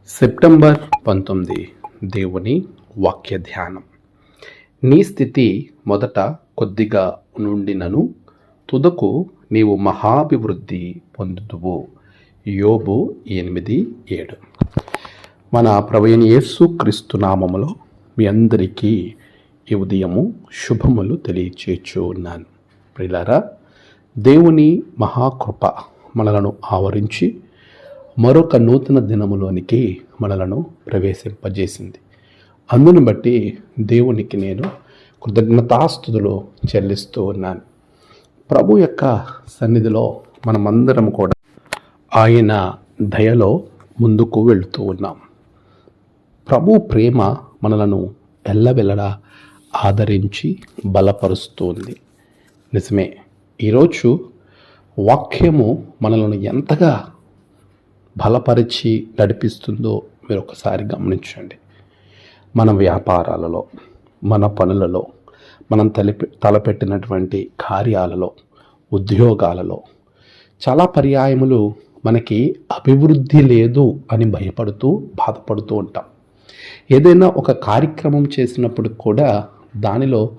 September 19 దేవుని వాక్య ధ్యానం. నీ స్థితి మొదట కొద్దిగా నుండినను తుదకు నీవు మహాభివృద్ధి పొందుదువు. యోబు 8:7. మన ప్రభువైన యేసుక్రీస్తు నామములో మీ అందరికీ ఈ ఉదయము శుభములు తెలియచేయచ్చు ఉన్నాను. ప్రియులారా, దేవుని మహాకృప మనలను ఆవరించి మరొక నూతన దినములోనికి మనలను ప్రవేశింపజేసింది. అందును బట్టి దేవునికి నేను కృతజ్ఞతాస్తుతులు చెల్లిస్తూ ఉన్నాను. ప్రభు యొక్క సన్నిధిలో మనమందరం కూడా ఆయన దయలో ముందుకు వెళుతూ ఉన్నాం. ప్రభు ప్రేమ మనలను ఎల్లవెల్లడా ఆదరించి బలపరుస్తుంది. నిజమే, ఈరోజు వాక్యము మనలను ఎంతగా బలపరిచి నడిపిస్తుందో మీరు ఒకసారి గమనించండి. మన వ్యాపారాలలో, మన పనులలో, మనం తలపెట్టినటువంటి కార్యాలలో, ఉద్యోగాలలో చాలా పర్యాయములు మనకి అభివృద్ధి లేదు అని భయపడుతూ బాధపడుతూ ఉంటాం. ఏదైనా ఒక కార్యక్రమం చేసినప్పుడు కూడా దానిలో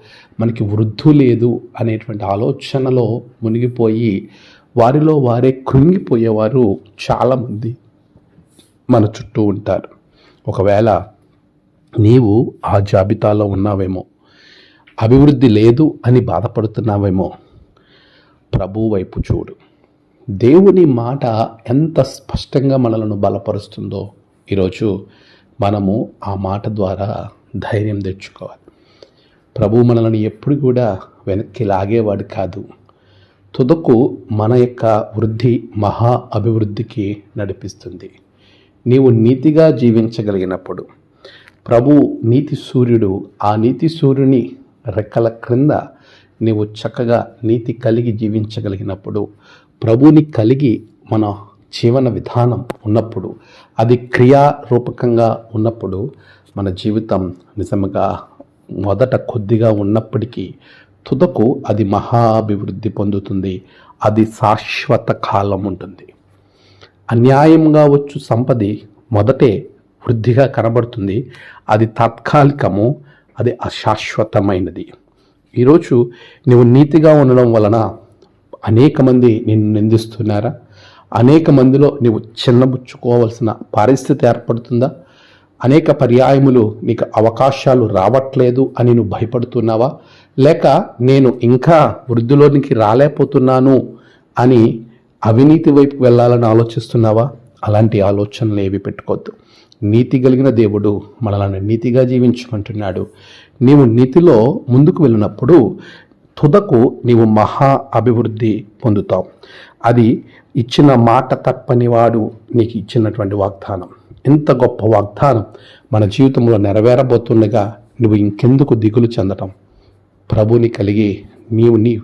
మనకి వృద్ధి లేదు అనేటువంటి ఆలోచనలో మునిగిపోయి వారిలో వారే కృంగిపోయేవారు చాలామంది మన చుట్టూ ఉంటారు. ఒకవేళ నీవు ఆ జాబితాలో ఉన్నావేమో, అభివృద్ధి లేదు అని బాధపడుతున్నావేమో, ప్రభు వైపు చూడు. దేవుని మాట ఎంత స్పష్టంగా మనలను బలపరుస్తుందో ఈరోజు మనము ఆ మాట ద్వారా ధైర్యం తెచ్చుకోవాలి. ప్రభు మనలను ఎప్పుడు కూడా వెనక్కి లాగేవాడు కాదు. తుదకు మన యొక్క వృద్ధి మహా అభివృద్ధికి నడిపిస్తుంది. నీవు నీతిగా జీవించగలిగినప్పుడు, ప్రభు నీతి సూర్యుడు, ఆ నీతి సూర్యుని రెక్కల క్రింద నీవు చక్కగా నీతి కలిగి జీవించగలిగినప్పుడు, ప్రభుని కలిగి మన జీవన విధానం ఉన్నప్పుడు, అది క్రియారూపకంగా ఉన్నప్పుడు మన జీవితం నిజంగా మొదట కొద్దిగా ఉన్నప్పటికీ తుదకు అది మహా అభివృద్ధి పొందుతుంది. అది శాశ్వత కాలం ఉంటుంది. అన్యాయంగా వచ్చు సంపద మొదటే వృద్ధిగా కనబడుతుంది. అది తాత్కాలికము, అది అశాశ్వతమైనది. ఈరోజు నువ్వు నీతిగా ఉండడం వలన అనేక మంది నిన్ను నిందిస్తున్నారా? అనేక మందిలో నువ్వు చిన్నబుచ్చుకోవాల్సిన పరిస్థితి ఏర్పడుతుందా? అనేక పర్యాయములు నీకు అవకాశాలు రావట్లేదు అని నువ్వు భయపడుతున్నావా? లేక నేను ఇంకా వృద్ధిలోనికి రాలేకపోతున్నాను అని అవినీతి వైపు వెళ్ళాలని ఆలోచిస్తున్నావా? అలాంటి ఆలోచనలు ఏవి పెట్టుకోవద్దు. నీతి కలిగిన దేవుడు మనల్ని నీతిగా జీవించమంటున్నాడు. నీవు నీతిలో ముందుకు వెళ్ళినప్పుడు తుదకు నీవు మహా అభివృద్ధి పొందుతావు. అది ఇచ్చిన మాట తప్పని వాడు నీకు ఇచ్చినటువంటి వాగ్దానం. ఎంత గొప్ప వాగ్దానం మన జీవితంలో నెరవేరబోతుండగా నువ్వు ఇంకెందుకు దిగులు చెందటం? ప్రభుని కలిగి నీవు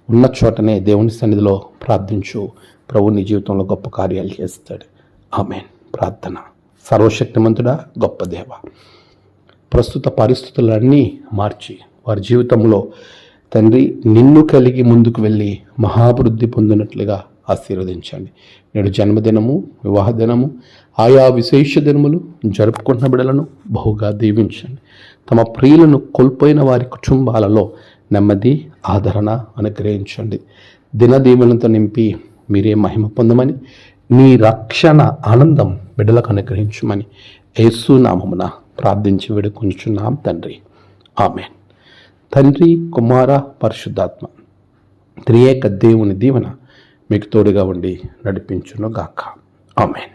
ఉన్న చోటనే దేవుని సన్నిధిలో ప్రార్థించు. ప్రభు నీ జీవితంలో గొప్ప కార్యాలు చేస్తాడు. ఆమేన్. ప్రార్థన. సర్వశక్తిమంతుడా, గొప్ప దేవ, ప్రస్తుత పరిస్థితులన్నీ మార్చి వారి జీవితంలో తండ్రి నిన్ను కలిగి ముందుకు వెళ్ళి మహాభివృద్ధి పొందినట్లుగా ఆశీర్వదించండి. నేడు జన్మదినము, వివాహ దినము, ఆయా విశేష దినములు జరుపుకుంటున్న బిడ్డలను బహుగా దీవించండి. తమ ప్రియులను కోల్పోయిన వారి కుటుంబాలలో నెమ్మది, ఆదరణ అనుగ్రహించండి. దినదీవెనతో నింపి మీరే మహిమ పొందమని, నీ రక్షణ ఆనందం బిడ్డలకు అనుగ్రహించమని యేసు నామమున ప్రార్థించి వేడుకొంచున్నాం తండ్రి. ఆమేన్. తండ్రి, కుమార, పరిశుద్ధాత్మ త్రియేక దేవుని దీవెన మీకు తోడుగా ఉండి నడిపించును గాక. ఆమేన్.